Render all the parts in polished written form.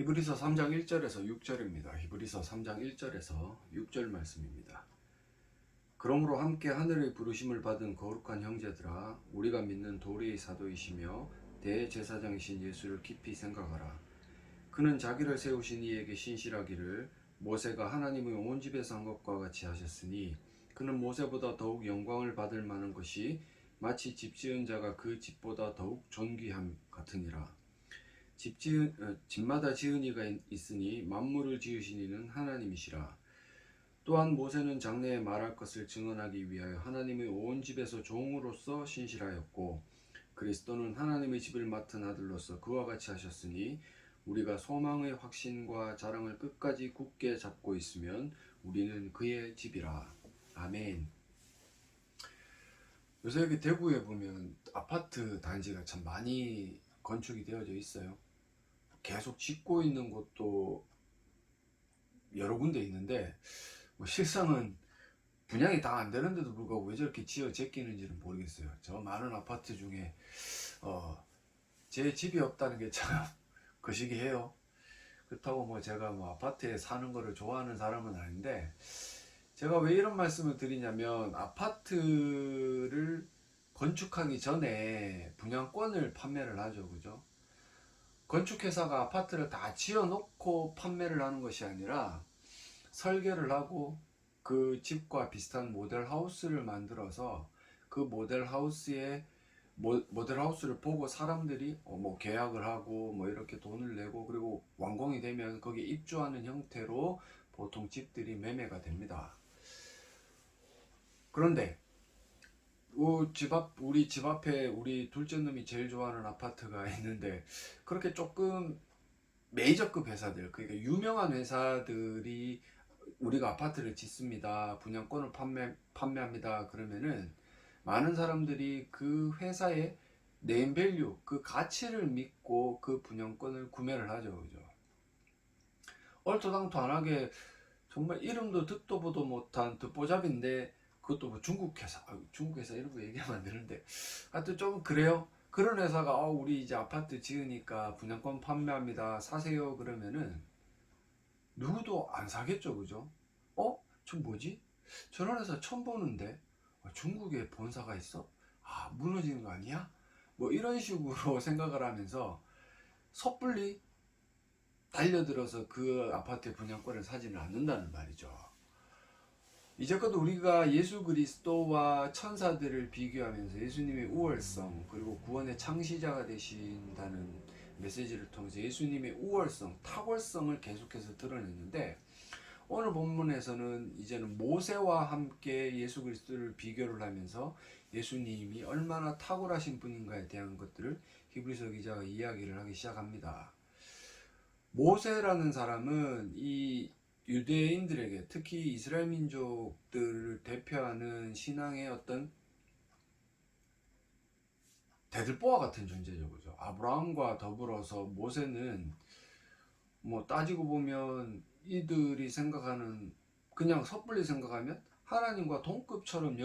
히브리서 3장 1절에서 6절입니다. 히브리서 3장 1절에서 6절 말씀입니다. 그러므로 함께 하늘의 부르심을 받은 거룩한 형제들아, 우리가 믿는 도리의 사도이시며 대제사장이신 예수를 깊이 생각하라. 그는 자기를 세우신 이에게 신실하기를 모세가 하나님의 온 집에서 한 것과 같이 하셨으니, 그는 모세보다 더욱 영광을 받을 만한 것이 마치 집 지은 자가 그 집보다 더욱 존귀함 같으니라. 집마다 지은 이가 있으니 만물을 지으신 이는 하나님이시라. 또한 모세는 장래에 말할 것을 증언하기 위하여 하나님의 온 집에서 종으로서 신실하였고, 그리스도는 하나님의 집을 맡은 아들로서 그와 같이 하셨으니, 우리가 소망의 확신과 자랑을 끝까지 굳게 잡고 있으면 우리는 그의 집이라. 아멘. 요새 여기 대구에 보면 아파트 단지가 참 많이 건축이 되어져 있어요. 계속 짓고 있는 곳도 여러 군데 있는데, 실상은 분양이 다 안 되는데도 불구하고 왜 저렇게 지어 제끼는지는 모르겠어요. 저 많은 아파트 중에 제 집이 없다는 게 참 거시기해요. 그렇다고 제가 아파트에 사는 거를 좋아하는 사람은 아닌데, 제가 왜 이런 말씀을 드리냐면, 아파트를 건축하기 전에 분양권을 판매를 하죠, 그죠? 건축회사가 아파트를 다 지어놓고 판매를 하는 것이 아니라, 설계를 하고 그 집과 비슷한 모델 하우스를 만들어서 그 모델 하우스를 보고 사람들이 계약을 하고 이렇게 돈을 내고, 그리고 완공이 되면 거기에 입주하는 형태로 보통 집들이 매매가 됩니다. 그런데 우리 집 앞에 우리 둘째 놈이 제일 좋아하는 아파트가 있는데, 그렇게 조금 메이저급 회사들, 그러니까 유명한 회사들이 우리가 아파트를 짓습니다, 분양권을 판매합니다 그러면은 많은 사람들이 그 회사의 네임밸류, 그 가치를 믿고 그 분양권을 구매를 하죠, 그죠? 얼토당토 안하게 정말 이름도 듣도 보도 못한 듣보잡인데, 그것도 중국 회사 이런 거 얘기하면 안 되는데, 하여튼 좀 그래요. 그런 회사가 우리 이제 아파트 지으니까 분양권 판매합니다, 사세요 그러면은 누구도 안 사겠죠, 그죠? 저 뭐지? 저런 회사 처음 보는데, 중국에 본사가 있어? 무너지는 거 아니야? 이런 식으로 생각을 하면서 섣불리 달려들어서 그 아파트의 분양권을 사지는 않는다는 말이죠. 이제껏 우리가 예수 그리스도와 천사들을 비교하면서 예수님의 우월성, 그리고 구원의 창시자가 되신다는 메시지를 통해서 예수님의 우월성, 탁월성을 계속해서 드러냈는데, 오늘 본문에서는 이제는 모세와 함께 예수 그리스도를 비교를 하면서 예수님이 얼마나 탁월하신 분인가에 대한 것들을 히브리서 기자가 이야기를 하기 시작합니다. 모세라는 사람은 이 유대인들에게, 특히 이스라엘 민족들을 대표하는 신앙의 어떤 대들보와 같은 존재죠, 그죠? 아브라함과 더불어서 모세는 따지고 보면 이들이 생각하는, 그냥 섣불리 생각하면 하나님과 동급처럼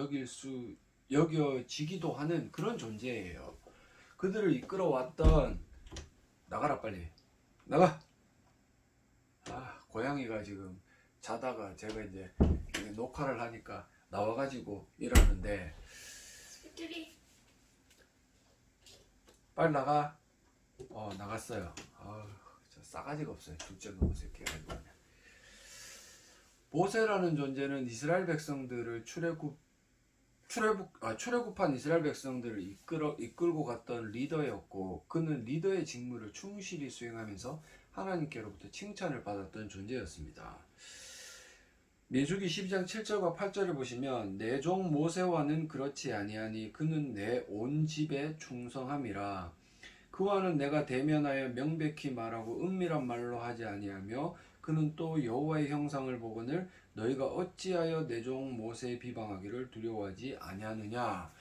여겨지기도 하는 그런 존재예요. 그들을 이끌어왔던, 나가라 빨리 나가. 고양이가 지금 자다가 제가 이제 녹화를 하니까 나와가지고 이러는데, 빨리 나가. 나갔어요. 저 싸가지가 없어요, 둘째 놈의 새끼 가지고. 모세라는 존재는 이스라엘 백성들을 출애굽한 이스라엘 백성들을 이끌고 갔던 리더였고, 그는 리더의 직무를 충실히 수행하면서 하나님께로부터 칭찬을 받았던 존재였습니다. 민수기 12장 7절과 8절을 보시면, 내 종 모세와는 그렇지 아니하니 그는 내 온 집에 충성함이라. 그와는 내가 대면하여 명백히 말하고 은밀한 말로 하지 아니하며, 그는 또 여호와의 형상을 보거늘 너희가 어찌하여 내 종 모세의 비방하기를 두려워하지 아니하느냐.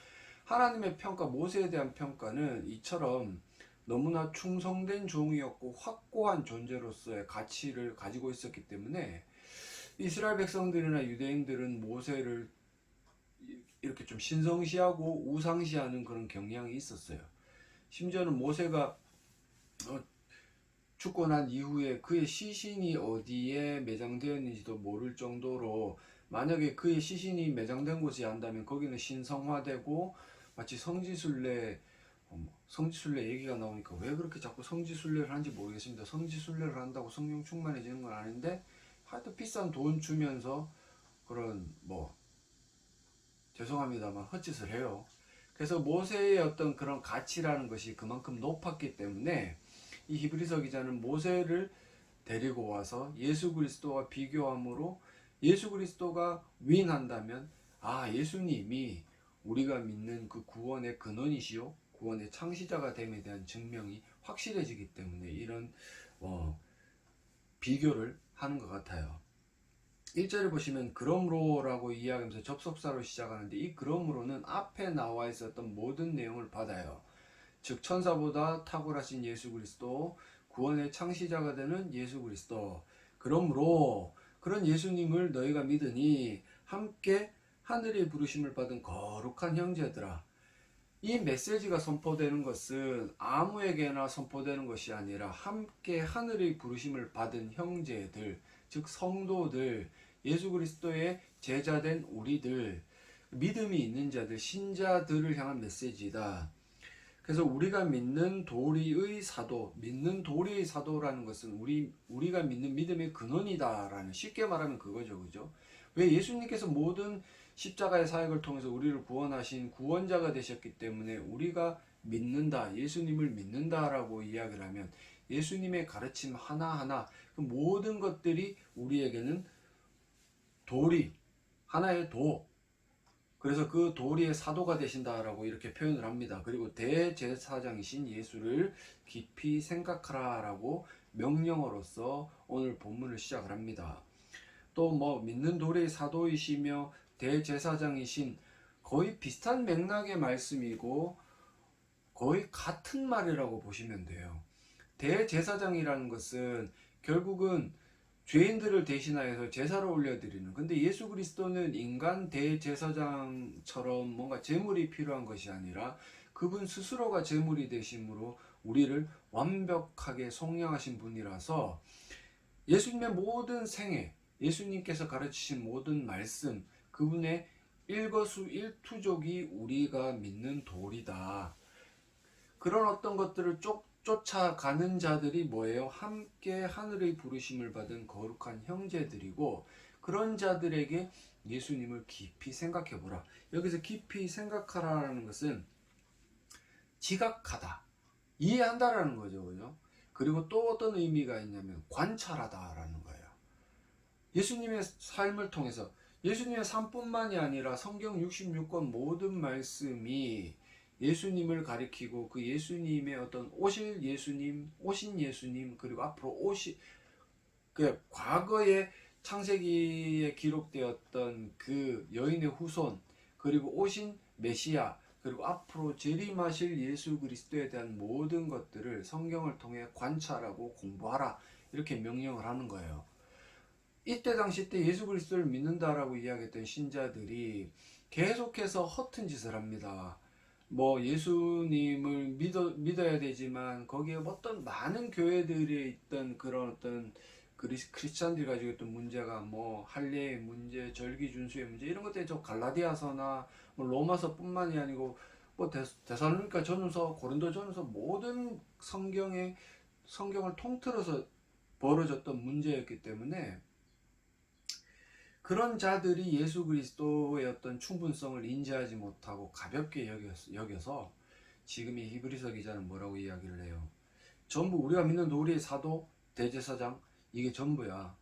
하나님의 평가, 모세에 대한 평가는 이처럼 너무나 충성된 종이었고 확고한 존재로서의 가치를 가지고 있었기 때문에, 이스라엘 백성들이나 유대인들은 모세를 이렇게 좀 신성시하고 우상시하는 그런 경향이 있었어요. 심지어는 모세가 죽고 난 이후에 그의 시신이 어디에 매장되었는지도 모를 정도로, 만약에 그의 시신이 매장된 곳이 한다면 거기는 신성화되고 마치 성지순례 얘기가 나오니까 왜 그렇게 자꾸 성지순례를 하는지 모르겠습니다. 성지순례를 한다고 성령 충만해지는 건 아닌데, 하여튼 비싼 돈 주면서 그런 죄송합니다만 헛짓을 해요. 그래서 모세의 어떤 그런 가치라는 것이 그만큼 높았기 때문에 이 히브리서 기자는 모세를 데리고 와서 예수 그리스도와 비교함으로, 예수 그리스도가 위인한다면 예수님이 우리가 믿는 그 구원의 근원이시요 구원의 창시자가 됨에 대한 증명이 확실해지기 때문에 이런 비교를 하는 것 같아요. 1절에 보시면 그러므로라고 이야기하면서 접속사로 시작하는데, 이 그러므로는 앞에 나와 있었던 모든 내용을 받아요. 즉 천사보다 탁월하신 예수 그리스도, 구원의 창시자가 되는 예수 그리스도, 그러므로 그런 예수님을 너희가 믿으니 함께 하늘의 부르심을 받은 거룩한 형제들아. 이 메시지가 선포되는 것은 아무에게나 선포되는 것이 아니라 함께 하늘의 부르심을 받은 형제들, 즉 성도들, 예수 그리스도의 제자된 우리들, 믿음이 있는 자들, 신자들을 향한 메시지다. 그래서 우리가 믿는 도리의 사도, 믿는 도리의 사도라는 것은 우리가 믿는 믿음의 근원이다라는, 쉽게 말하면 그거죠, 그죠? 왜 예수님께서 모든 십자가의 사역을 통해서 우리를 구원하신 구원자가 되셨기 때문에 우리가 믿는다, 예수님을 믿는다라고 이야기를 하면 예수님의 가르침 하나하나, 그 모든 것들이 우리에게는 도리, 하나의 도, 그래서 그 도리의 사도가 되신다라고 이렇게 표현을 합니다. 그리고 대제사장이신 예수를 깊이 생각하라라고 명령어로서 오늘 본문을 시작을 합니다. 또 믿는 도리의 사도이시며 대제사장이신, 거의 비슷한 맥락의 말씀이고 거의 같은 말이라고 보시면 돼요. 대제사장이라는 것은 결국은 죄인들을 대신하여서 제사를 올려드리는, 근데 예수 그리스도는 인간 대제사장처럼 뭔가 제물이 필요한 것이 아니라 그분 스스로가 제물이 되심으로 우리를 완벽하게 속량하신 분이라서 예수님의 모든 생애, 예수님께서 가르치신 모든 말씀, 그분의 일거수일투족이 우리가 믿는 도리다. 그런 어떤 것들을 쫓아가는 자들이 뭐예요? 함께 하늘의 부르심을 받은 거룩한 형제들이고, 그런 자들에게 예수님을 깊이 생각해 보라. 여기서 깊이 생각하라는 것은 지각하다, 이해한다라는 거죠, 그죠? 그리고 또 어떤 의미가 있냐면 관찰하다라는 거예요. 예수님의 삶을 통해서, 예수님의 삶뿐만이 아니라 성경 66권 모든 말씀이 예수님을 가리키고 그 예수님의 어떤 오신 예수님, 그리고 앞으로 그 과거에 창세기에 기록되었던 그 여인의 후손, 그리고 오신 메시아, 그리고 앞으로 재림하실 예수 그리스도에 대한 모든 것들을 성경을 통해 관찰하고 공부하라, 이렇게 명령을 하는 거예요. 이때 당시 때 예수 그리스도를 믿는다라고 이야기했던 신자들이 계속해서 허튼 짓을 합니다. 예수님을 믿어야 되지만 거기에 어떤 많은 교회들이 있던 그런 어떤 크리스찬들이 가지고 있던 문제가 할례의 문제, 절기 준수의 문제, 이런 것들이 갈라디아서나 로마서뿐만이 아니고 데살로니가 전서, 고린도 전서, 모든 성경을 통틀어서 벌어졌던 문제였기 때문에 그런 자들이 예수 그리스도의 어떤 충분성을 인지하지 못하고 가볍게 여겨서 지금 이 히브리서 기자는 뭐라고 이야기를 해요? 전부 우리가 믿는 도리의 사도, 대제사장, 이게 전부야.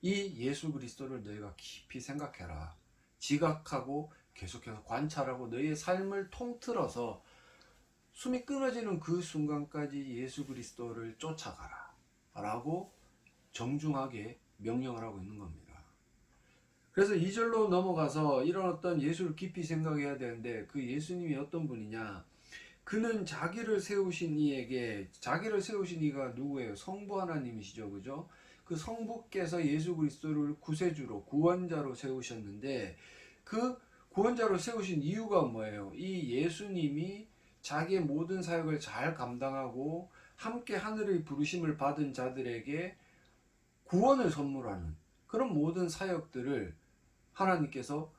이 예수 그리스도를 너희가 깊이 생각해라. 지각하고 계속해서 관찰하고 너희의 삶을 통틀어서 숨이 끊어지는 그 순간까지 예수 그리스도를 쫓아가라 라고 정중하게 명령을 하고 있는 겁니다. 그래서 2절로 넘어가서 이런 어떤 예수를 깊이 생각해야 되는데, 그 예수님이 어떤 분이냐? 그는 자기를 세우신 이가 누구예요? 성부 하나님이시죠, 그죠? 그 성부께서 예수 그리스도를 구세주로, 구원자로 세우셨는데, 그 구원자로 세우신 이유가 뭐예요? 이 예수님이 자기의 모든 사역을 잘 감당하고 함께 하늘의 부르심을 받은 자들에게 구원을 선물하는 그런 모든 사역들을 하나님께서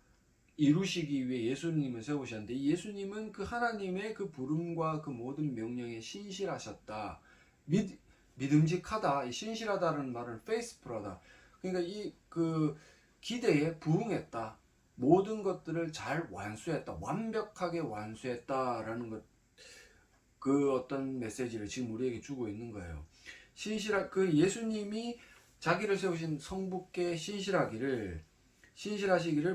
이루시기 위해 예수님을 세우셨는데, 이 예수님은 그 하나님의 그 부름과 그 모든 명령에 신실하셨다. 믿음직하다. 신실하다는 말은 faithful하다. 그러니까 이 그 기대에 부응했다. 모든 것들을 잘 완수했다. 완벽하게 완수했다라는 것, 그 어떤 메시지를 지금 우리에게 주고 있는 거예요. 그 예수님이 자기를 세우신 성부께 신실하시기를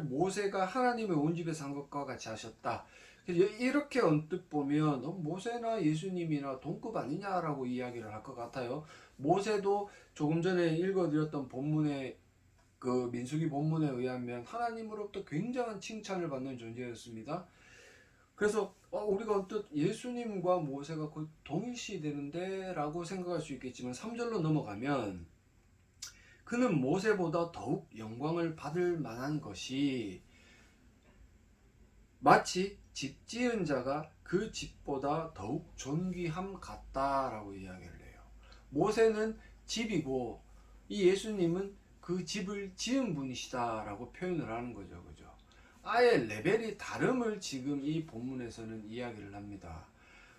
모세가 하나님의 온 집에서 한 것과 같이 하셨다. 이렇게 언뜻 보면 모세나 예수님이나 동급 아니냐라고 이야기를 할 것 같아요. 모세도 조금 전에 읽어드렸던 본문의 그 민수기 본문에 의하면 하나님으로부터 굉장한 칭찬을 받는 존재였습니다. 그래서 우리가 언뜻 예수님과 모세가 거의 동일시 되는데 라고 생각할 수 있겠지만 3절로 넘어가면 그는 모세보다 더욱 영광을 받을 만한 것이 마치 집 지은 자가 그 집보다 더욱 존귀함 같다라고 이야기를 해요. 모세는 집이고 이 예수님은 그 집을 지은 분이시다라고 표현을 하는 거죠. 그죠? 아예 레벨이 다름을 지금 이 본문에서는 이야기를 합니다.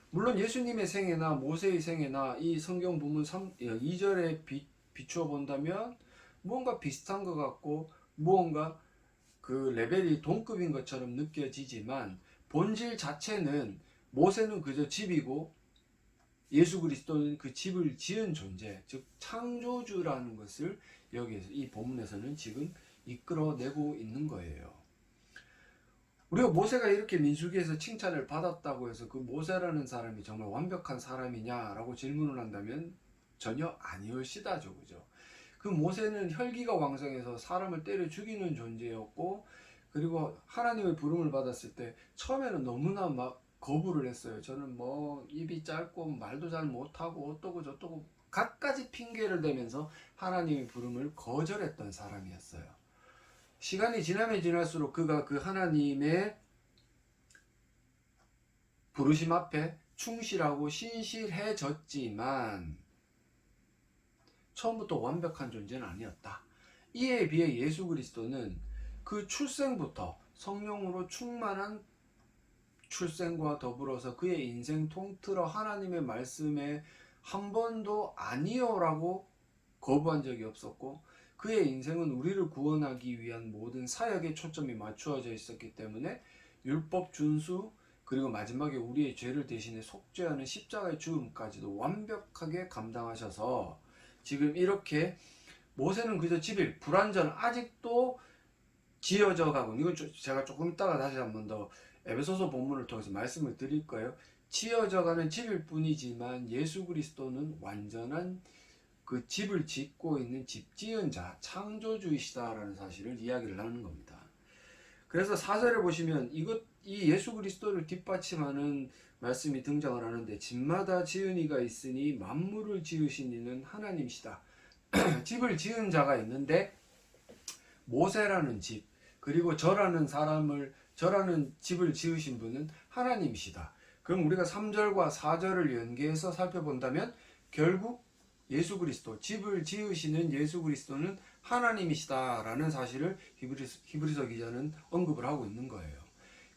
물론 예수님의 생애나 모세의 생애나 이 성경 본문 2절에 비추어 본다면 무언가 비슷한 것 같고 무언가 그 레벨이 동급인 것처럼 느껴지지만 본질 자체는 모세는 그저 집이고 예수 그리스도는 그 집을 지은 존재, 즉 창조주라는 것을 여기에서 이 본문에서는 지금 이끌어내고 있는 거예요. 우리가 모세가 이렇게 민수기에서 칭찬을 받았다고 해서 그 모세라는 사람이 정말 완벽한 사람이냐라고 질문을 한다면 전혀 아니올시다죠. 그죠? 그 모세는 혈기가 왕성해서 사람을 때려 죽이는 존재였고, 그리고 하나님의 부름을 받았을 때 처음에는 너무나 막 거부를 했어요. 저는 뭐 입이 짧고 말도 잘 못하고 어떠고 저떠고 갖가지 핑계를 대면서 하나님의 부름을 거절했던 사람이었어요. 시간이 지나면 지날수록 그가 그 하나님의 부르심 앞에 충실하고 신실해졌지만 처음부터 완벽한 존재는 아니었다. 이에 비해 예수 그리스도는 그 출생부터 성령으로 충만한 출생과 더불어서 그의 인생 통틀어 하나님의 말씀에 한 번도 아니요라고 거부한 적이 없었고, 그의 인생은 우리를 구원하기 위한 모든 사역에 초점이 맞추어져 있었기 때문에 율법 준수, 그리고 마지막에 우리의 죄를 대신해 속죄하는 십자가의 죽음까지도 완벽하게 감당하셔서 지금 이렇게 모세는 그저 집일, 불완전, 아직도 지어져 가고, 이건 제가 조금 있다가 다시 한번 더 에베소서 본문을 통해서 말씀을 드릴 거예요. 지어져 가는 집일 뿐이지만 예수 그리스도는 완전한 그 집을 짓고 있는 집 지은 자, 창조주이시다라는 사실을 이야기를 하는 겁니다. 그래서 4절에 보시면 이 예수 그리스도를 뒷받침하는 말씀이 등장을 하는데, 집마다 지은 이가 있으니 만물을 지으신 이는 하나님이시다. 집을 지은 자가 있는데 모세라는 집, 그리고 저라는 집을 지으신 분은 하나님이시다. 그럼 우리가 3절과 4절을 연계해서 살펴본다면 결국 예수 그리스도, 집을 지으시는 예수 그리스도는 하나님이시다라는 사실을 히브리서 기자는 언급을 하고 있는 거예요.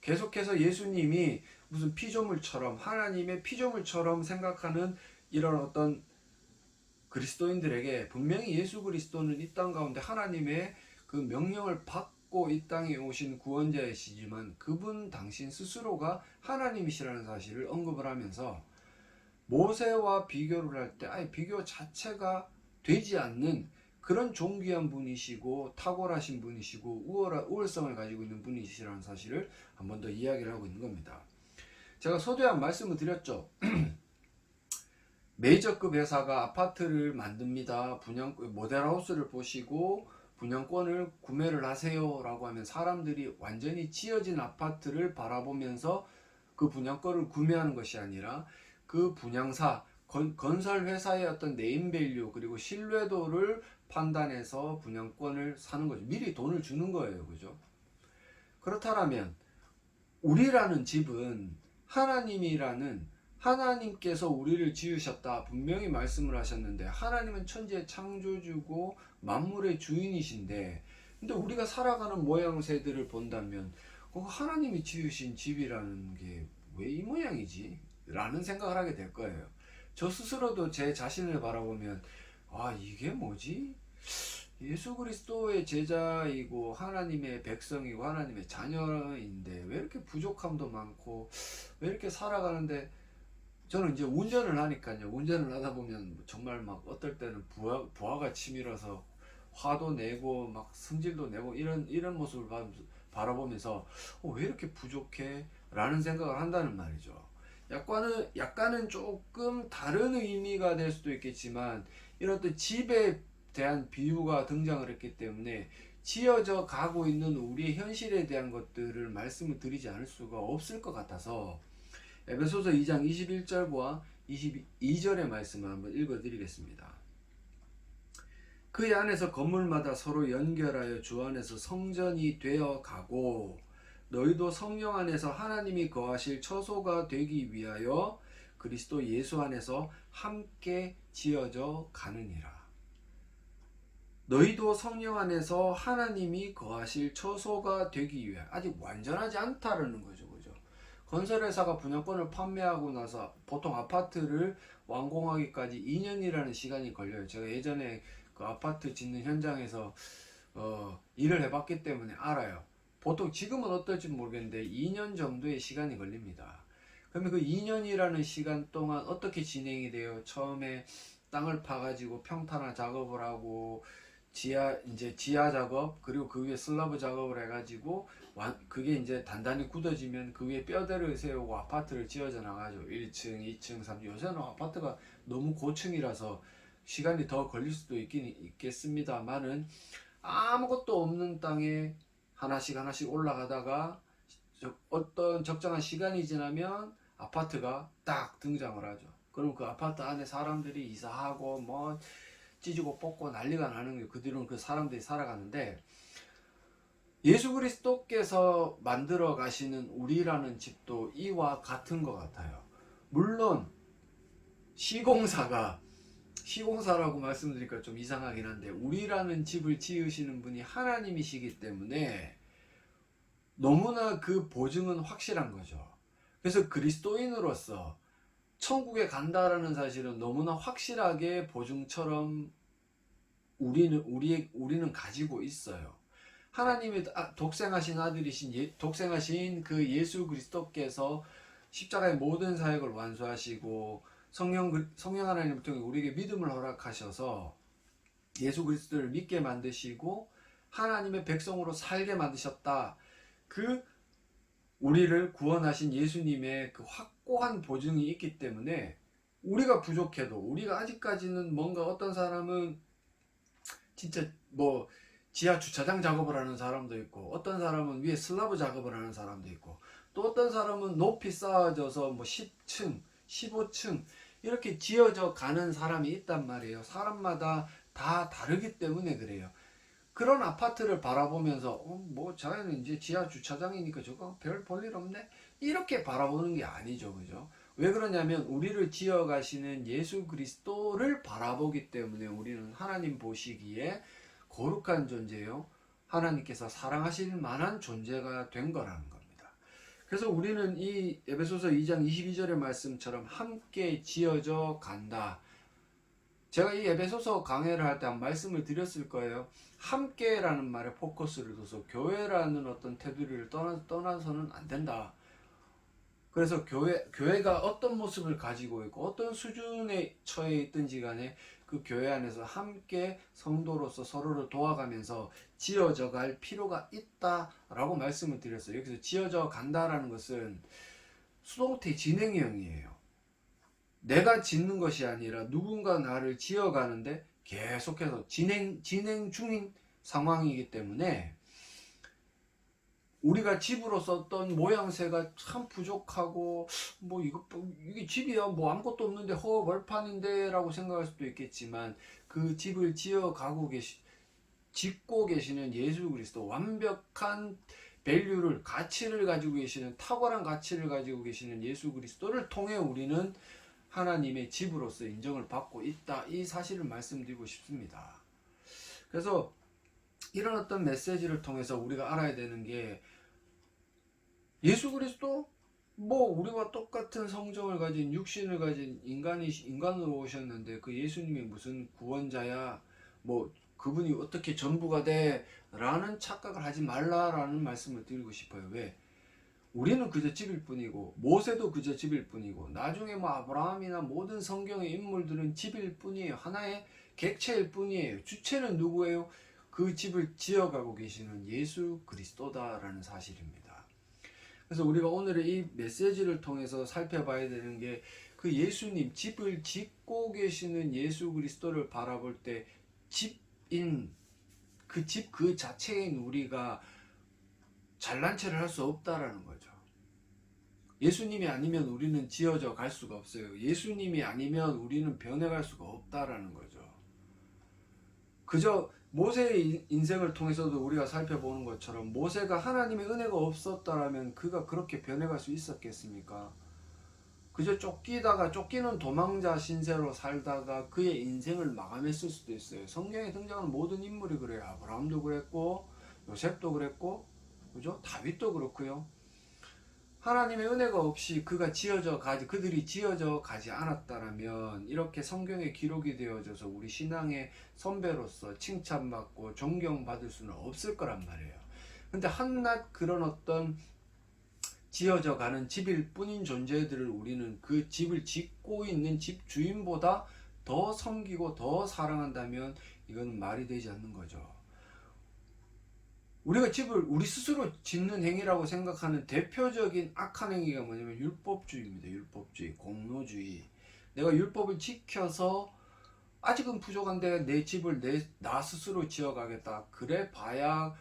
계속해서 예수님이 무슨 피조물처럼, 하나님의 피조물처럼 생각하는 이런 어떤 그리스도인들에게 분명히 예수 그리스도는 이 땅 가운데 하나님의 그 명령을 받고 이 땅에 오신 구원자이시지만 그분 당신 스스로가 하나님이시라는 사실을 언급을 하면서 모세와 비교를 할 때 아예 비교 자체가 되지 않는 그런 존귀한 분이시고 탁월하신 분이시고 우월성을 가지고 있는 분이시라는 사실을 한 번 더 이야기를 하고 있는 겁니다. 제가 서두에 한 말씀을 드렸죠. 메이저급 회사가 아파트를 만듭니다. 모델하우스를 보시고 분양권을 구매를 하세요 라고 하면 사람들이 완전히 지어진 아파트를 바라보면서 그 분양권을 구매하는 것이 아니라 그 분양사, 건설 회사의 어떤 네임밸류 그리고 신뢰도를 판단해서 분양권을 사는 거죠. 미리 돈을 주는 거예요. 그죠? 그렇다면 우리라는 집은 하나님이라는 하나님께서 우리를 지으셨다 분명히 말씀을 하셨는데, 하나님은 천지의 창조주고 만물의 주인이신데, 근데 우리가 살아가는 모양새들을 본다면 하나님이 지으신 집이라는 게 왜 이 모양이지? 라는 생각을 하게 될 거예요. 저 스스로도 제 자신을 바라보면 이게 뭐지? 예수 그리스도의 제자이고 하나님의 백성이고 하나님의 자녀인데 왜 이렇게 부족함도 많고 왜 이렇게 살아가는데, 저는 이제 운전을 하니까요. 운전을 하다 보면 정말 막 어떨 때는 부하가 치밀어서 화도 내고 막 성질도 내고 이런 모습을 바라보면서 왜 이렇게 부족해? 라는 생각을 한다는 말이죠. 약간은 조금 다른 의미가 될 수도 있겠지만, 이런 또 집에 대한 비유가 등장을 했기 때문에 지어져 가고 있는 우리의 현실에 대한 것들을 말씀을 드리지 않을 수가 없을 것 같아서, 에베소서 2장 21절과 22절의 말씀을 한번 읽어드리겠습니다. 그 안에서 건물마다 서로 연결하여 주 안에서 성전이 되어 가고, 너희도 성령 안에서 하나님이 거하실 처소가 되기 위하여 그리스도 예수 안에서 함께 지어져 가느니라. 너희도 성령 안에서 하나님이 거하실 처소가 되기 위하여, 아직 완전하지 않다라는 거죠. 건설회사가 분양권을 판매하고 나서 보통 아파트를 완공하기까지 2년이라는 시간이 걸려요. 제가 예전에 그 아파트 짓는 현장에서 일을 해봤기 때문에 알아요. 보통 지금은 어떨지 모르겠는데 2년 정도의 시간이 걸립니다. 그러면 그 2년이라는 시간 동안 어떻게 진행이 돼요? 처음에 땅을 파가지고 평탄화 작업을 하고 지하 작업, 그리고 그 위에 슬라브 작업을 해가지고 그게 이제 단단히 굳어지면 그 위에 뼈대를 세우고 아파트를 지어져 나가죠. 1층, 2층, 3층. 요새는 아파트가 너무 고층이라서 시간이 더 걸릴 수도 있겠습니다만은, 아무것도 없는 땅에 하나씩 올라가다가 어떤 적정한 시간이 지나면 아파트가 딱 등장을 하죠. 그럼 그 아파트 안에 사람들이 이사하고 뭐 찢고 뽑고 난리가 나는 거예요. 그 뒤로는 그 사람들이 살아가는데, 예수 그리스도께서 만들어 가시는 우리라는 집도 이와 같은 것 같아요. 물론 시공사라고 말씀드리니까 좀 이상하긴 한데, 우리라는 집을 지으시는 분이 하나님이시기 때문에 너무나 그 보증은 확실한 거죠. 그래서 그리스도인으로서 천국에 간다라는 사실은 너무나 확실하게 보증처럼 우리는 가지고 있어요. 하나님의 독생하신 아들이신 독생하신 그 예수 그리스도께서 십자가의 모든 사역을 완수하시고 성령 하나님을 통해 우리에게 믿음을 허락하셔서 예수 그리스도를 믿게 만드시고 하나님의 백성으로 살게 만드셨다. 그 우리를 구원하신 예수님의 그 확고한 보증이 있기 때문에, 우리가 부족해도, 우리가 아직까지는 뭔가, 어떤 사람은 진짜 뭐 지하 주차장 작업을 하는 사람도 있고, 어떤 사람은 위에 슬라브 작업을 하는 사람도 있고, 또 어떤 사람은 높이 쌓아져서 뭐 10층, 15층 이렇게 지어져 가는 사람이 있단 말이에요. 사람마다 다 다르기 때문에 그래요. 그런 아파트를 바라보면서 뭐 자기는 이제 지하 주차장이니까 저거 별 볼일 없네, 이렇게 바라보는 게 아니죠. 그죠? 왜 그러냐면 우리를 지어 가시는 예수 그리스도를 바라보기 때문에 우리는 하나님 보시기에 거룩한 존재요, 하나님께서 사랑하실 만한 존재가 된 거라는 겁니다. 그래서 우리는 이 에베소서 2장 22절의 말씀처럼 함께 지어져 간다. 제가 이 에베소서 강해를 할 때 한 말씀을 드렸을 거예요. 함께라는 말에 포커스를 둬서 교회라는 어떤 테두리를 떠나서는 안 된다. 그래서 교회가 어떤 모습을 가지고 있고 어떤 수준에 처해 있든지 간에 그 교회 안에서 함께 성도로서 서로를 도와가면서 지어져 갈 필요가 있다라고 말씀을 드렸어요. 여기서 지어져 간다라는 것은 수동태 진행형이에요. 내가 짓는 것이 아니라 누군가 나를 지어가는데 계속해서 진행 중인 상황이기 때문에, 우리가 집으로 썼던 모양새가 참 부족하고 이게 집이야 뭐 아무것도 없는데 허벌판인데 라고 생각할 수도 있겠지만, 그 집을 짓고 계시는 예수 그리스도, 완벽한 밸류를, 가치를 가지고 계시는, 탁월한 가치를 가지고 계시는 예수 그리스도를 통해 우리는 하나님의 집으로서 인정을 받고 있다. 이 사실을 말씀드리고 싶습니다. 그래서 이런 어떤 메시지를 통해서 우리가 알아야 되는 게, 예수 그리스도 뭐 우리와 똑같은 성정을 가진, 육신을 가진 인간으로 오셨는데 그 예수님이 무슨 구원자야, 뭐 그분이 어떻게 전부가 돼 라는 착각을 하지 말라라는 말씀을 드리고 싶어요. 왜? 우리는 그저 집일 뿐이고, 모세도 그저 집일 뿐이고, 나중에 뭐 아브라함이나 모든 성경의 인물들은 집일 뿐이에요. 하나의 객체일 뿐이에요. 주체는 누구예요? 그 집을 지어가고 계시는 예수 그리스도다라는 사실입니다. 그래서 우리가 오늘의 이 메시지를 통해서 살펴봐야 되는 게, 그 예수님, 집을 짓고 계시는 예수 그리스도를 바라볼 때 집인, 그 집 그 자체인 우리가 잘난 체를 할 수 없다라는 거죠. 예수님이 아니면 우리는 지어져 갈 수가 없어요. 예수님이 아니면 우리는 변해갈 수가 없다라는 거죠. 그저 모세의 인생을 통해서도 우리가 살펴보는 것처럼, 모세가 하나님의 은혜가 없었다라면 그가 그렇게 변해갈 수 있었겠습니까? 그저 쫓기는 도망자 신세로 살다가 그의 인생을 마감했을 수도 있어요. 성경에 등장하는 모든 인물이 그래요. 아브라함도 그랬고, 요셉도 그랬고, 그죠? 다윗도 그렇고요. 하나님의 은혜가 없이 그들이 지어져 가지 않았다라면 이렇게 성경에 기록이 되어져서 우리 신앙의 선배로서 칭찬받고 존경받을 수는 없을 거란 말이에요. 근데 한낱 그런 어떤 지어져 가는 집일 뿐인 존재들을 우리는 그 집을 짓고 있는 집 주인보다 더 섬기고 더 사랑한다면 이건 말이 되지 않는 거죠. 우리가 집을 우리 스스로 짓는 행위라고 생각하는 대표적인 악한 행위가 뭐냐면 율법주의입니다. 율법주의, 공로주의. 내가 율법을 지켜서 아직은 부족한데 내 집을 나 스스로 지어가겠다. 그래 봐야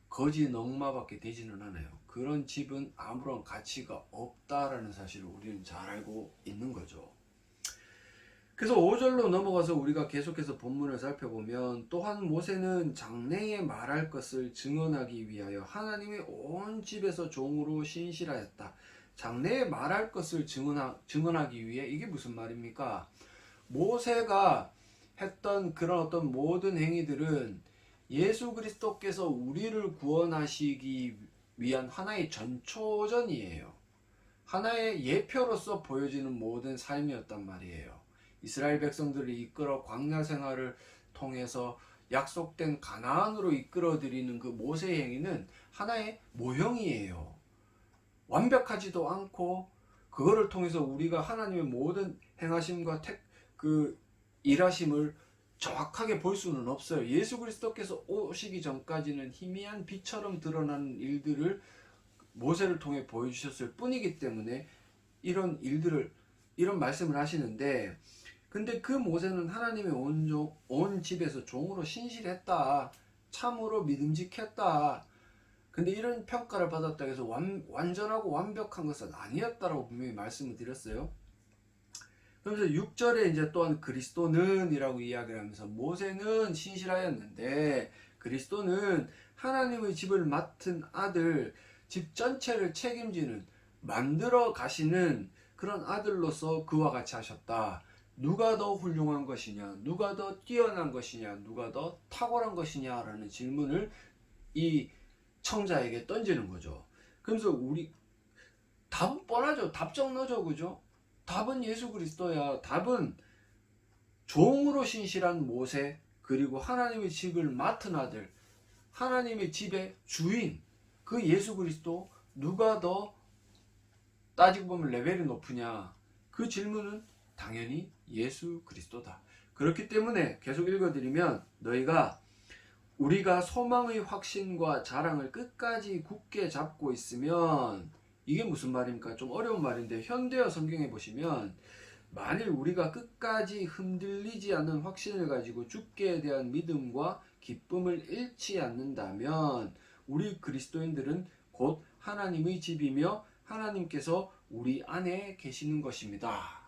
거지 넉마밖에 되지는 않아요. 그런 집은 아무런 가치가 없다라는 사실을 우리는 잘 알고 있는 거죠. 그래서 5절로 넘어가서 우리가 계속해서 본문을 살펴보면, 또한 모세는 장래에 말할 것을 증언하기 위하여 하나님의 온 집에서 종으로 신실하였다. 장래에 말할 것을 증언하기 위해, 이게 무슨 말입니까? 모세가 했던 그런 어떤 모든 행위들은 예수 그리스도께서 우리를 구원하시기 위한 하나의 전초전이에요. 하나의 예표로서 보여지는 모든 삶이었단 말이에요. 이스라엘 백성들을 이끌어 광야 생활을 통해서 약속된 가나안으로 이끌어들이는 그 모세의 행위는 하나의 모형이에요. 완벽하지도 않고, 그거를 통해서 우리가 하나님의 모든 행하심과 그 일하심을 정확하게 볼 수는 없어요. 예수 그리스도께서 오시기 전까지는 희미한 빛처럼 드러나는 일들을 모세를 통해 보여주셨을 뿐이기 때문에 이런 말씀을 하시는데, 근데 그 모세는 하나님의 온 집에서 종으로 신실했다. 참으로 믿음직했다. 근데 이런 평가를 받았다 해서 완전하고 완벽한 것은 아니었다라고 분명히 말씀을 드렸어요. 그러면서 6절에 이제 또한 그리스도는 이라고 이야기를 하면서, 모세는 신실하였는데 그리스도는 하나님의 집을 맡은 아들, 집 전체를 책임지는, 만들어 가시는 그런 아들로서 그와 같이 하셨다. 누가 더 훌륭한 것이냐, 누가 더 뛰어난 것이냐, 누가 더 탁월한 것이냐라는 질문을 이 청자에게 던지는 거죠. 그러면서 우리 답은 뻔하죠. 답정너죠. 그죠? 답은 예수 그리스도야. 답은 종으로 신실한 모세, 그리고 하나님의 집을 맡은 아들, 하나님의 집의 주인, 그 예수 그리스도, 누가 더 따지고 보면 레벨이 높으냐? 그 질문은 당연히 예수 그리스도다. 그렇기 때문에 계속 읽어드리면, 우리가 소망의 확신과 자랑을 끝까지 굳게 잡고 있으면, 이게 무슨 말입니까? 좀 어려운 말인데, 현대어 성경에 보시면, 만일 우리가 끝까지 흔들리지 않는 확신을 가지고 주께 대한 믿음과 기쁨을 잃지 않는다면 우리 그리스도인들은 곧 하나님의 집이며 하나님께서 우리 안에 계시는 것입니다.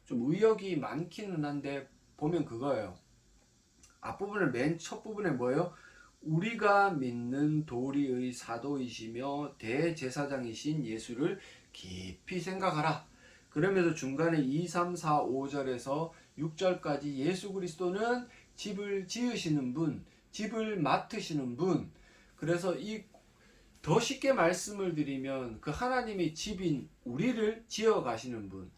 좀 의역이 많기는 한데 보면 그거예요. 앞부분을 맨 첫 부분에 뭐예요? 우리가 믿는 도리의 사도이시며 대제사장이신 예수를 깊이 생각하라. 그러면서 중간에 2, 3, 4, 5절에서 6절까지 예수 그리스도는 집을 지으시는 분, 집을 맡으시는 분. 그래서 더 쉽게 말씀을 드리면 그 하나님의 집인 우리를 지어 가시는 분.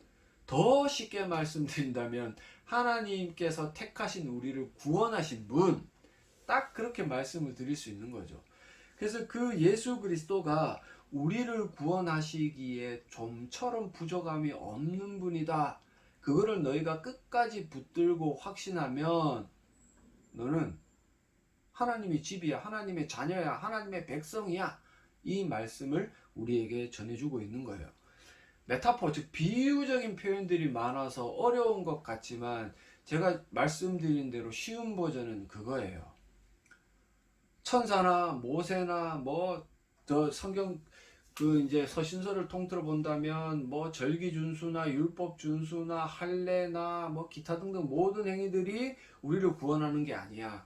더 쉽게 말씀드린다면 하나님께서 택하신 우리를 구원하신 분. 딱 그렇게 말씀을 드릴 수 있는 거죠. 그래서 그 예수 그리스도가 우리를 구원하시기에 좀처럼 부족함이 없는 분이다. 그거를 너희가 끝까지 붙들고 확신하면 너는 하나님의 집이야, 하나님의 자녀야, 하나님의 백성이야. 이 말씀을 우리에게 전해주고 있는 거예요. 메타포, 즉 비유적인 표현들이 많아서 어려운 것 같지만 제가 말씀드린 대로 쉬운 버전은 그거예요. 천사나 모세나 저 성경 이제 서신서를 통틀어 본다면 절기 준수나 율법 준수나 할례나 기타 등등 모든 행위들이 우리를 구원하는 게 아니야.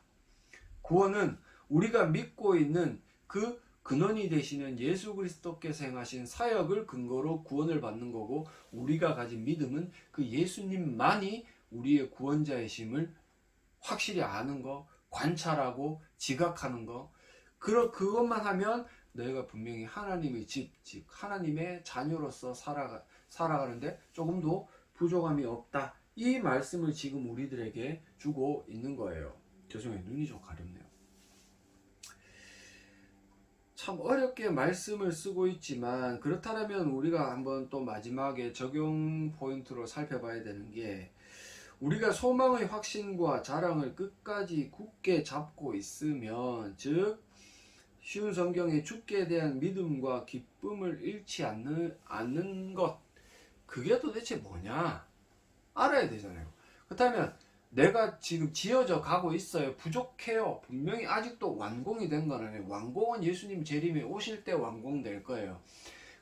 구원은 우리가 믿고 있는 그 근원이 되시는 예수 그리스도께서 행하신 사역을 근거로 구원을 받는 거고, 우리가 가진 믿음은 그 예수님만이 우리의 구원자이심을 확실히 아는 거, 관찰하고 지각하는 거. 그것만 하면 너희가 분명히 하나님의 집, 즉 하나님의 자녀로서 살아가는데 조금도 부족함이 없다. 이 말씀을 지금 우리들에게 주고 있는 거예요. 죄송해요, 눈이 좀 가렵네요. 참 어렵게 말씀을 쓰고 있지만, 그렇다면 우리가 한번 또 마지막에 적용 포인트로 살펴봐야 되는 게, 우리가 소망의 확신과 자랑을 끝까지 굳게 잡고 있으면, 즉 쉬운 성경의 주께 대한 믿음과 기쁨을 잃지 않는 것, 그게 도대체 뭐냐 알아야 되잖아요. 그렇다면 내가 지금 지어져 가고 있어요. 부족해요. 분명히 아직도 완공이 된 건 아니에요. 완공은 예수님 재림에 오실 때 완공될 거예요.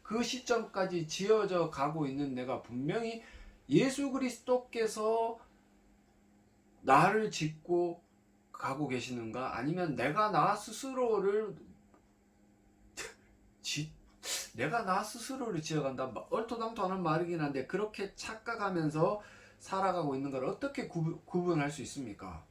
그 시점까지 지어져 가고 있는 내가 분명히 예수 그리스도께서 나를 짓고 가고 계시는가? 아니면 내가 나 스스로를 지어간다. 얼토당토하는 말이긴 한데 그렇게 착각하면서 살아가고 있는 걸 어떻게 구분할 수 있습니까?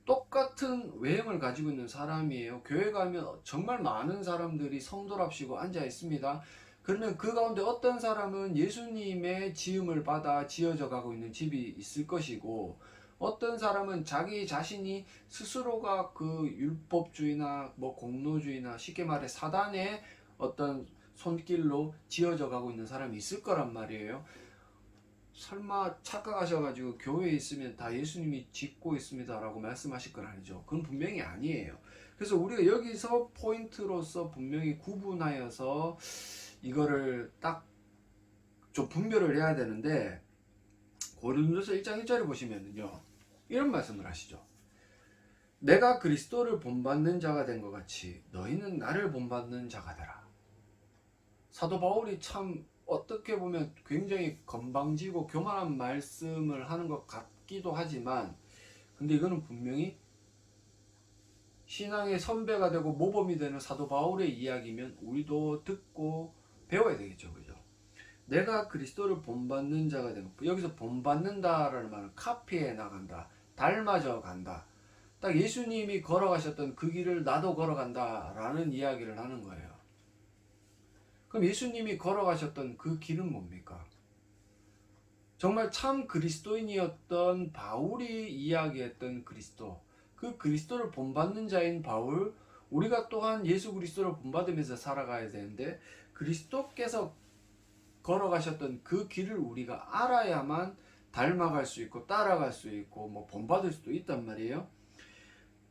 똑같은 외형을 가지고 있는 사람이에요. 교회 가면 정말 많은 사람들이 성도랍시고 앉아 있습니다. 그러면 그 가운데 어떤 사람은 예수님의 지음을 받아 지어져 가고 있는 집이 있을 것이고, 어떤 사람은 자기 자신이 스스로가 그 율법주의나 공로주의나 쉽게 말해 사단의 어떤 손길로 지어져 가고 있는 사람이 있을 거란 말이에요. 설마 착각하셔가지고 교회에 있으면 다 예수님이 짓고 있습니다 라고 말씀하실 건 아니죠. 그건 분명히 아니에요. 그래서 우리가 여기서 포인트로서 분명히 구분하여서 이거를 딱 좀 분별을 해야 되는데, 고린도서 1장 1절에 보시면요 이런 말씀을 하시죠. 내가 그리스도를 본받는 자가 된 것 같이 너희는 나를 본받는 자가 되라. 사도 바울이 참 어떻게 보면 굉장히 건방지고 교만한 말씀을 하는 것 같기도 하지만, 근데 이거는 분명히 신앙의 선배가 되고 모범이 되는 사도 바울의 이야기면 우리도 듣고 배워야 되겠죠. 그죠? 내가 그리스도를 본받는 자가 되는, 여기서 본받는다라는 말은 카피해 나간다, 닮아져 간다. 딱 예수님이 걸어가셨던 그 길을 나도 걸어간다 라는 이야기를 하는 거예요. 그럼 예수님이 걸어가셨던 그 길은 뭡니까? 정말 참 그리스도인이었던 바울이 이야기했던 그리스도, 그 그리스도를 본받는 자인 바울, 우리가 또한 예수 그리스도를 본받으면서 살아가야 되는데, 그리스도께서 걸어가셨던 그 길을 우리가 알아야만 닮아갈 수 있고 따라갈 수 있고 본받을 수도 있단 말이에요.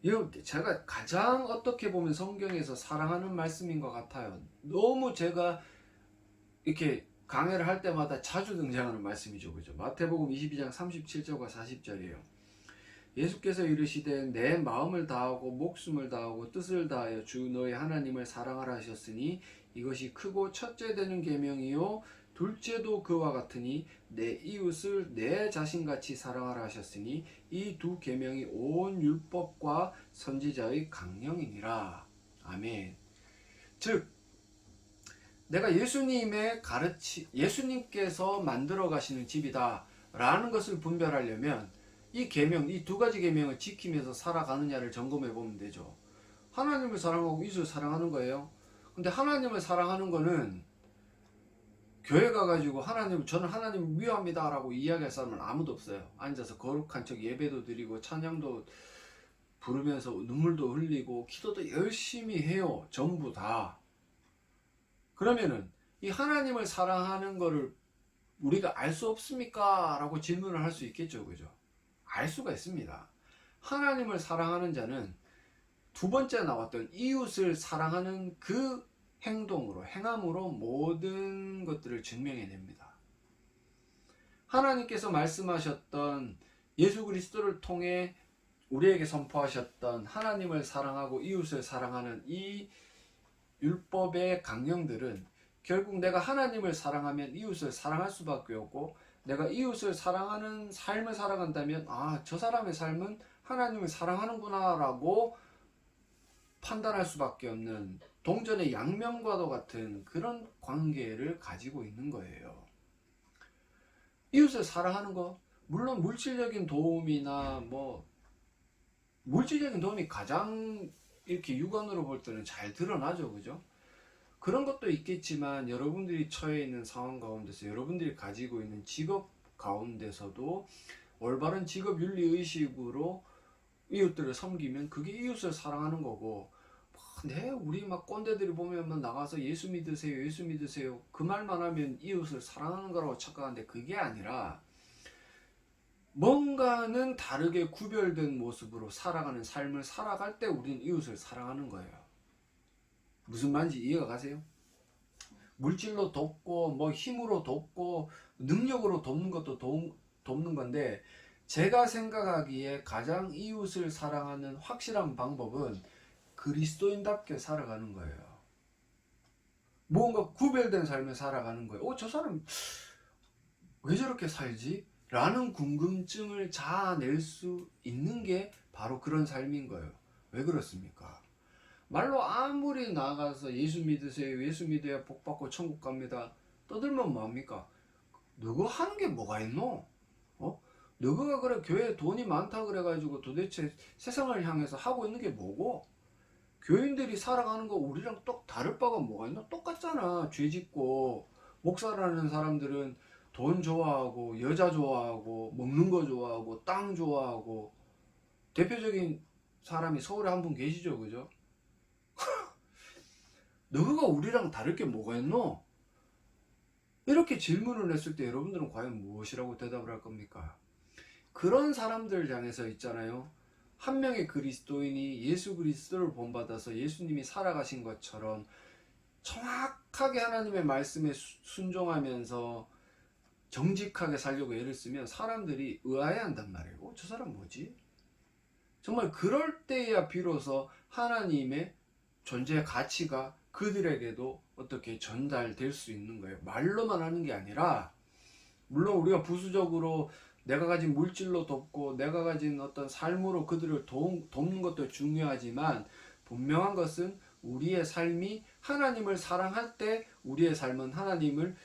이거 제가 가장 어떻게 보면 성경에서 사랑하는 말씀인 것 같아요. 너무 제가 이렇게 강해를 할 때마다 자주 등장하는 말씀이죠. 그죠? 마태복음 22장 37절과 40절이에요. 예수께서 이르시되 내 마음을 다하고 목숨을 다하고 뜻을 다하여 주 너의 하나님을 사랑하라 하셨으니 이것이 크고 첫째 되는 계명이요 둘째도 그와 같으니 내 이웃을 내 자신같이 사랑하라 하셨으니 이 두 계명이 온 율법과 선지자의 강령이니라. 아멘. 즉 내가 예수님께서 만들어 가시는 집이다 라는 것을 분별하려면 이 계명, 이 두 가지 계명을 지키면서 살아가느냐를 점검해 보면 되죠. 하나님을 사랑하고 이웃을 사랑하는 거예요. 근데 하나님을 사랑하는 거는 교회 가가지고 저는 하나님을 미워합니다 라고 이야기할 사람은 아무도 없어요. 앉아서 거룩한 척 예배도 드리고 찬양도 부르면서 눈물도 흘리고 기도도 열심히 해요. 전부 다. 그러면은 이 하나님을 사랑하는 거를 우리가 알 수 없습니까? 라고 질문을 할 수 있겠죠. 그죠? 알 수가 있습니다. 하나님을 사랑하는 자는 두 번째 나왔던 이웃을 사랑하는 그 행함으로 모든 것들을 증명해냅니다. 하나님께서 말씀하셨던 예수 그리스도를 통해 우리에게 선포하셨던 하나님을 사랑하고 이웃을 사랑하는 이 율법의 강령들은 결국 내가 하나님을 사랑하면 이웃을 사랑할 수밖에 없고, 내가 이웃을 사랑하는 삶을 살아간다면 저 사람의 삶은 하나님을 사랑하는구나 라고 판단할 수밖에 없는 동전의 양면과도 같은 그런 관계를 가지고 있는 거예요. 이웃을 사랑하는 거, 물론 물질적인 도움이나 물질적인 도움이 가장 이렇게 육안으로 볼 때는 잘 드러나죠. 그죠? 그런 것도 있겠지만 여러분들이 처해 있는 상황 가운데서, 여러분들이 가지고 있는 직업 가운데서도 올바른 직업 윤리 의식으로 이웃들을 섬기면 그게 이웃을 사랑하는 거고, 우리 막 꼰대들이 보면 나가서 예수 믿으세요, 예수 믿으세요 그 말만 하면 이웃을 사랑하는 거라고 착각하는데 그게 아니라 뭔가는 다르게 구별된 모습으로 살아가는 삶을 살아갈 때 우리는 이웃을 사랑하는 거예요. 무슨 말인지 이해가 가세요? 물질로 돕고 힘으로 돕고 능력으로 돕는 것도 돕는 건데, 제가 생각하기에 가장 이웃을 사랑하는 확실한 방법은 그리스도인답게 살아가는 거예요. 뭔가 구별된 삶을 살아가는 거예요. 저 사람 왜 저렇게 살지? 라는 궁금증을 자아낼 수 있는 게 바로 그런 삶인 거예요. 왜 그렇습니까? 말로 아무리 나가서 예수 믿으세요, 예수 믿어야 복 받고 천국 갑니다 떠들면 뭐합니까? 너가 하는 게 뭐가 있노? 너가 그래 교회에 돈이 많다 그래가지고 도대체 세상을 향해서 하고 있는 게 뭐고? 교인들이 살아가는 거 우리랑 똑 다를 바가 뭐가 있나? 똑같잖아. 죄 짓고. 목사라는 사람들은 돈 좋아하고 여자 좋아하고 먹는 거 좋아하고 땅 좋아하고. 대표적인 사람이 서울에 한 분 계시죠. 그죠? 너가 우리랑 다를 게 뭐가 있노? 이렇게 질문을 했을 때 여러분들은 과연 무엇이라고 대답을 할 겁니까? 그런 사람들 향해서 있잖아요. 한 명의 그리스도인이 예수 그리스도를 본받아서 예수님이 살아가신 것처럼 정확하게 하나님의 말씀에 순종하면서 정직하게 살려고 애를 쓰면 사람들이 의아해한단 말이에요. 저 사람 뭐지? 정말 그럴 때야 비로소 하나님의 존재 가치가 그들에게도 어떻게 전달될 수 있는 거예요. 말로만 하는 게 아니라, 물론 우리가 부수적으로 내가 가진 물질로 돕고 내가 가진 어떤 삶으로 그들을 돕는 것도 중요하지만, 분명한 것은 우리의 삶이 하나님을 사랑할 때 우리의 삶은 하나님의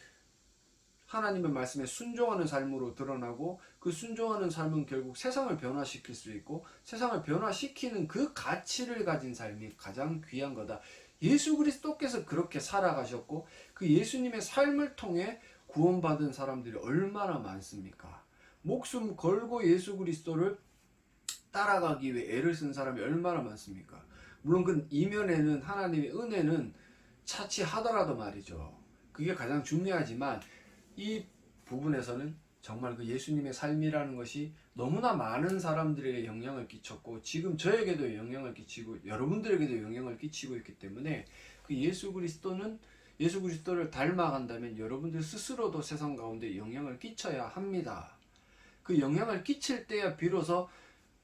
말씀에 순종하는 삶으로 드러나고, 그 순종하는 삶은 결국 세상을 변화시킬 수 있고, 세상을 변화시키는 그 가치를 가진 삶이 가장 귀한 거다. 예수 그리스도께서 그렇게 살아가셨고 그 예수님의 삶을 통해 구원받은 사람들이 얼마나 많습니까? 목숨 걸고 예수 그리스도를 따라가기 위해 애를 쓴 사람이 얼마나 많습니까? 물론 그 이면에는 하나님의 은혜는 차치하더라도 말이죠. 그게 가장 중요하지만 이 부분에서는 정말 그 예수님의 삶이라는 것이 너무나 많은 사람들에게 영향을 끼쳤고, 지금 저에게도 영향을 끼치고 여러분들에게도 영향을 끼치고 있기 때문에, 그 예수 그리스도를 닮아간다면 여러분들 스스로도 세상 가운데 영향을 끼쳐야 합니다. 그 영향을 끼칠 때야 비로소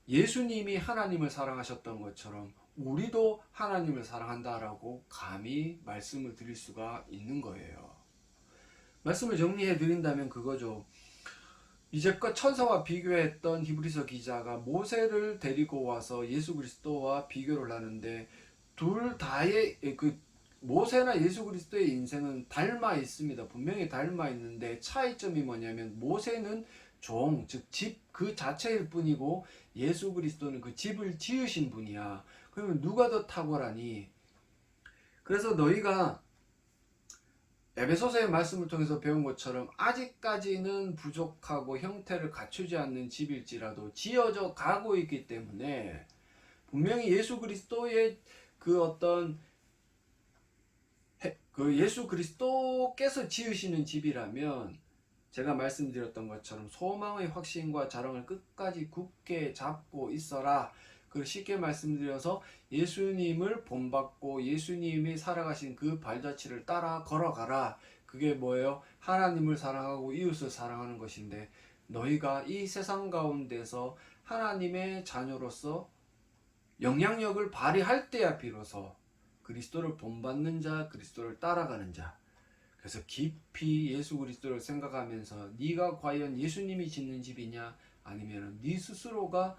예수님이 하나님을 사랑하셨던 것처럼 우리도 하나님을 사랑한다라고 감히 말씀을 드릴 수가 있는 거예요. 말씀을 정리해 드린다면 그거죠. 이제껏 천사와 비교했던 히브리서 기자가 모세를 데리고 와서 예수 그리스도와 비교를 하는데 둘 다의 그 모세나 예수 그리스도의 인생은 닮아 있습니다. 분명히 닮아 있는데 차이점이 뭐냐면 모세는 종, 즉 집 그 자체일 뿐이고 예수 그리스도는 그 집을 지으신 분이야. 그러면 누가 더 탁월하니? 그래서 너희가 에베소서의 말씀을 통해서 배운 것처럼 아직까지는 부족하고 형태를 갖추지 않는 집일지라도 지어져 가고 있기 때문에 분명히 예수 그리스도의 그 어떤 그 예수 그리스도께서 지으시는 집이라면 제가 말씀드렸던 것처럼 소망의 확신과 자랑을 끝까지 굳게 잡고 있어라. 그 쉽게 말씀드려서 예수님을 본받고 예수님이 살아가신 그 발자취를 따라 걸어가라. 그게 뭐예요? 하나님을 사랑하고 이웃을 사랑하는 것인데 너희가 이 세상 가운데서 하나님의 자녀로서 영향력을 발휘할 때야 비로소 그리스도를 본받는 자, 그리스도를 따라가는 자. 그래서 깊이 예수 그리스도를 생각하면서 네가 과연 예수님이 짓는 집이냐 아니면 네 스스로가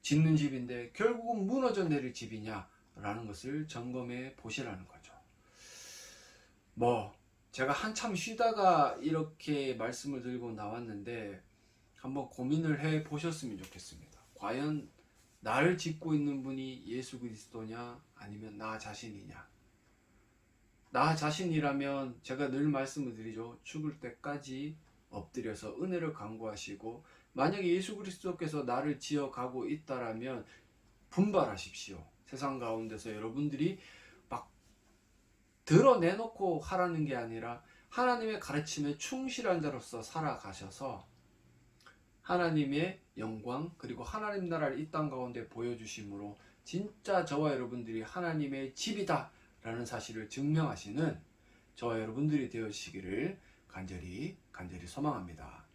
짓는 집인데 결국은 무너져 내릴 집이냐라는 것을 점검해 보시라는 거죠. 제가 한참 쉬다가 이렇게 말씀을 들고 나왔는데 한번 고민을 해 보셨으면 좋겠습니다. 과연 나를 짓고 있는 분이 예수 그리스도냐 아니면 나 자신이냐? 나 자신이라면 제가 늘 말씀을 드리죠. 죽을 때까지 엎드려서 은혜를 간구하시고 만약에 예수 그리스도께서 나를 지어가고 있다라면 분발하십시오. 세상 가운데서 여러분들이 막 드러내놓고 하라는 게 아니라 하나님의 가르침에 충실한 자로서 살아가셔서 하나님의 영광 그리고 하나님 나라를 이 땅 가운데 보여주심으로 진짜 저와 여러분들이 하나님의 집이다 라는 사실을 증명하시는 저와 여러분들이 되어주시기를 간절히 소망합니다.